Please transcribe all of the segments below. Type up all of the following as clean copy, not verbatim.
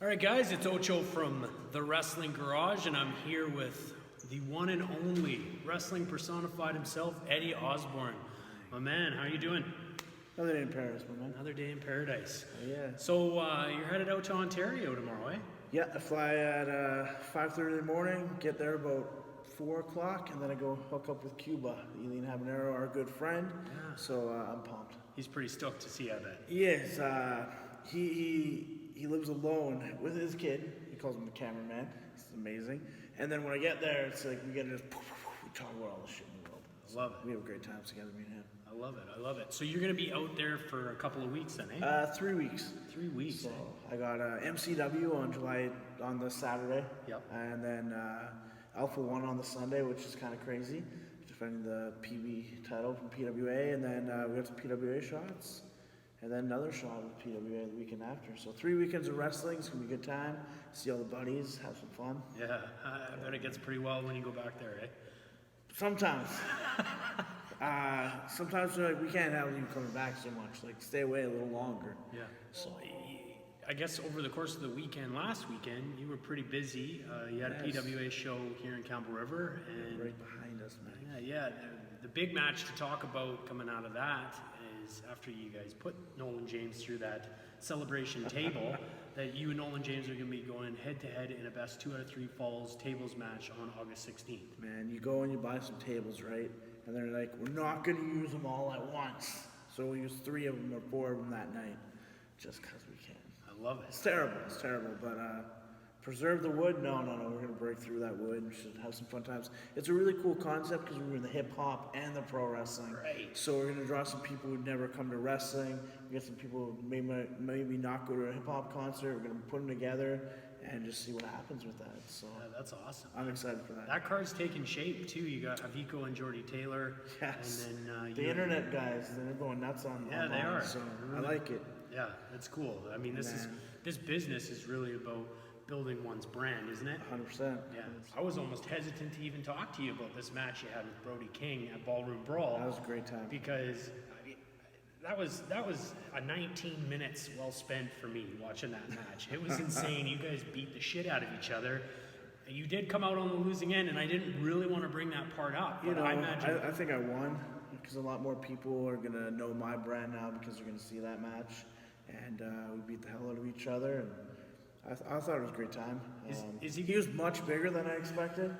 All right, guys, it's Ocho from the Wrestling Garage, and I'm here with the one and only wrestling personified himself, Eddie Osbourne. My man, how are you doing? Another day in Paris, my man. Another day in paradise. Yeah. So you're headed out to Ontario tomorrow, eh? Yeah, I fly at 5:30 in the morning, get there about 4 o'clock, and then I go hook up with Cuba. Eileen Habanero, our good friend. Yeah. So I'm pumped. He's pretty stoked to see you, I bet. He is. He lives alone with his kid. He calls him the cameraman. It's amazing. And then when I get there, it's like we get to just we talk about all the shit in the world. I love it. We have a great time together, me and him. I love it. I love it. So you're going to be out there for a couple of weeks then, eh? 3 weeks. 3 weeks. So eh? I got MCW on the Saturday. Yep. And then Alpha One on the Sunday, which is kind of crazy, defending the PB title from PWA, and then we got some PWA shots, and then another shot with PWA the weekend after. So 3 weekends of wrestling. It's gonna be a good time. See all the buddies, have some fun. Yeah, I bet it gets pretty well when you go back there, eh? Sometimes. Sometimes we're like, we can't have you coming back so much. Like, stay away a little longer. Yeah. So I guess over the course of the weekend, last weekend, you were pretty busy. You had a Yes. PWA show here in Campbell River, and Right behind us, man. yeah, the big match to talk about coming out of that is after you guys put Nolan James through that celebration table, that you and Nolan James are going to be going head to head in a best 2 out of 3 falls tables match on August 16th. Man, you go and you buy some tables, right? And they're like, we're not going to use them all at once. So we'll use 3 of them or 4 of them that night, just because we can. I love it. It's terrible, but preserve the wood? No, we're going to break through that wood. We should have some fun times. It's a really cool concept because we're in the hip-hop and the pro wrestling. Right. So we're going to draw some people who'd never come to wrestling. We get some people who maybe not go to a hip-hop concert. We're going to put them together and just see what happens with that. So Yeah, that's awesome. I'm excited for that. That card's taking shape too. You got Aviko and Jordy Taylor. Yes. And then The internet guys, they're going nuts on Yeah, they online, are. So I Really. like it. Yeah, it's cool. I mean, this business is really about building one's brand, isn't it? 100%. Yeah. I was almost hesitant to even talk to you about this match you had with Brody King at Ballroom Brawl. That was a great time. Because I mean, that was a 19 minutes well spent for me watching that match. It was insane. You guys beat the shit out of each other. You did come out on the losing end, and I didn't really want to bring that part up. You But know, I imagine. I think I won because a lot more people are going to know my brand now because they're going to see that match. And we beat the hell out of each other. And I thought it was a great time. Is he- he was much bigger than I expected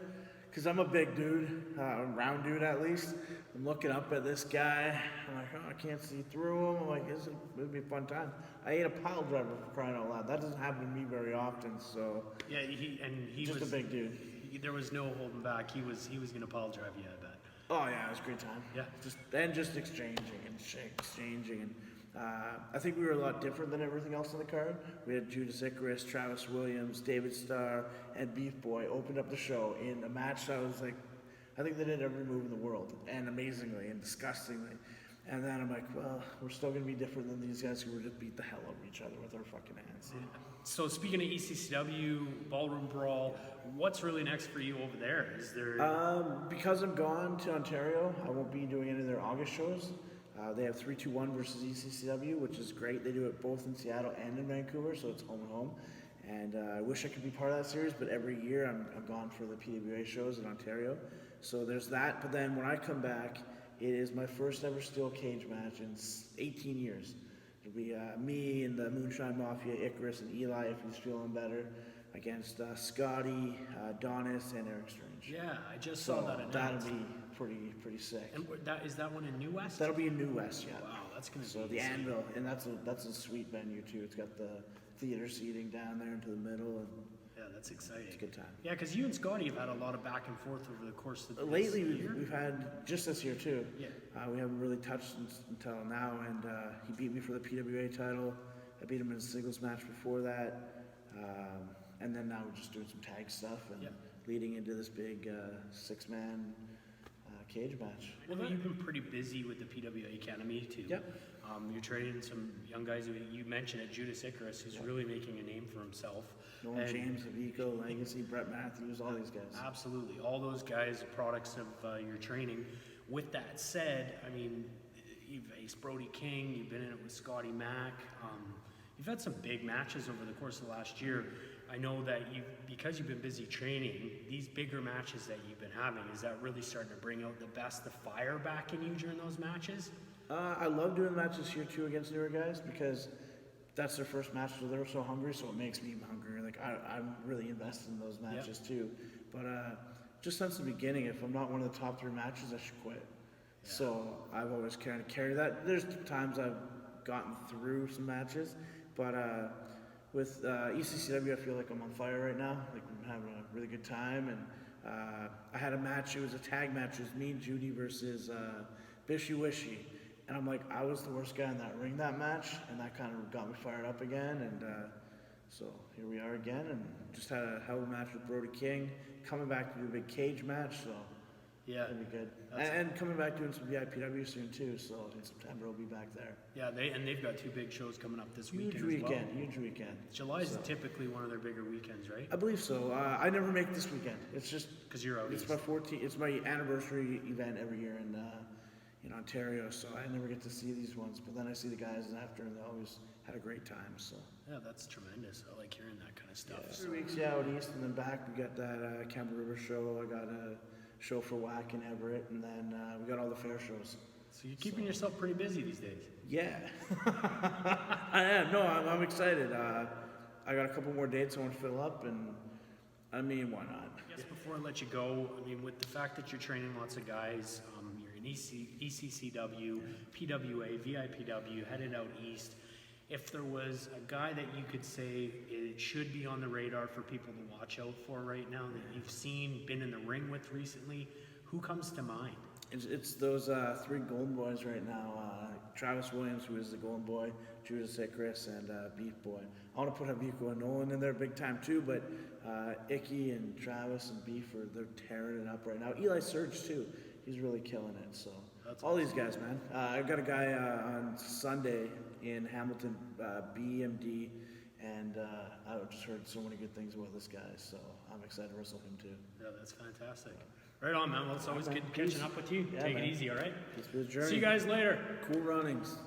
because I'm a big dude, a round dude at least. I'm looking up at this guy. I'm like, oh, I can't see through him. I'm like, it'll be a fun time. I ate a pile driver for crying out loud. That doesn't happen to me very often. So Yeah, he just was a big dude. There was no holding back. He was going to pile drive you, I bet. Oh yeah, it was a great time. Yeah. Just exchanging and I think we were a lot different than everything else on the card. We had Judas Icarus, Travis Williams, David Starr, and Beef Boy opened up the show in a match that was like, I think they did every move in the world, and amazingly and disgustingly. And then I'm like, well, we're still gonna be different than these guys who were just beat the hell out of each other with our fucking hands. So speaking of ECCW, Ballroom Brawl, what's really next for you over there? Is there... Because I'm gone to Ontario, I won't be doing any of their August shows. They have 3-2-1 versus ECCW, which is great. They do it both in Seattle and in Vancouver, so it's home and home. And I wish I could be part of that series, but every year I'm gone for the PWA shows in Ontario. So there's that. But then when I come back, it is my first ever steel cage match in 18 years. It'll be me and the Moonshine Mafia, Icarus and Eli, if he's feeling better, against Scotty, Donis, and Eric Strange. Yeah, I just saw that announced. That'll be pretty sick. And is that one in New West? That'll be in New West, yeah. Wow, that's going to be So the insane. Anvil, and that's a sweet venue too. It's got the theater seating down there into the middle, and Yeah, that's exciting. it's a good time. Yeah, because you and Scotty have had a lot of back and forth over the course of this Lately, year. we've had just this year too. Yeah. We haven't really touched until now, and he beat me for the PWA title. I beat him in a singles match before that, and then now we're just doing some tag stuff and Yeah. leading into this big 6-man cage match. Well, you've been pretty busy with the PWA Academy too. Yep. You're training some young guys. You mentioned it, Judas Icarus, who's really making a name for himself. Nolan And- James, Aviko, Legacy, Brett Matthews, all these guys. Absolutely. All those guys are products of your training. With that said, I mean, you've aced Brody King, you've been in it with Scotty Mack. You've had some big matches over the course of the last year. I know that because you've been busy training, these bigger matches that you've been having, is that really starting to bring out the fire back in you during those matches? I love doing matches here too against newer guys because that's their first match, so they're so hungry, so it makes me hungry. Like I'm really invested in those matches too. But just since the beginning, if I'm not one of the top 3 matches, I should quit. Yeah. So I've always kind of carried that. There's times I've gotten through some matches, but with ECCW, I feel like I'm on fire right now. Like I'm having a really good time, and I had a match. It was a tag match. It was me and Judy versus Bishy Wishy. And I'm like, I was the worst guy in that ring that match, and that kind of got me fired up again. And so here we are again, and just had a hell of a match with Brody King, coming back to do a big cage match, so yeah, it'll be good. And coming back doing some VIPW soon too, so in September I'll be back there. Yeah, they've got 2 big shows coming up this huge weekend as well. Huge weekend. July is typically one of their bigger weekends, right? I believe so. I never make this weekend. It's just because you're out. It's it's my anniversary event every year in Ontario, so I never get to see these ones, but then I see the guys after, and they always had a great time, so. Yeah, that's tremendous. I like hearing that kind of stuff. Yeah, 3 weeks, out east, and then back, we got that Campbell River show, I got a show for WAC in Everett, and then we got all the fair shows. So you're keeping yourself pretty busy these days. Yeah. I am. No, I'm excited. I got a couple more dates I want to fill up, and I mean, why not? I guess before I let you go, I mean, with the fact that you're training lots of guys, you're in ECCW, PWA, VIPW, headed out east. If there was a guy that you could say it should be on the radar for people to watch out for right now that you've seen, been in the ring with recently, who comes to mind? It's those 3 Golden Boys right now. Travis Williams, who is the Golden Boy, Judas Icarus, and Beef Boy. I want to put Havico and Nolan in there big time too, but Icky and Travis and Beef, they're tearing it up right now. Eli Surge too. He's really killing it. So that's all awesome. These guys, man. I've got a guy on Sunday in Hamilton, BMD, and I just heard so many good things about this guy, so I'm excited to wrestle him too. Yeah, that's fantastic. Right on, man. Well, it's always good catching up with you. Yeah, Take man. it easy, all right? Peace for the journey. See you guys later. Cool runnings.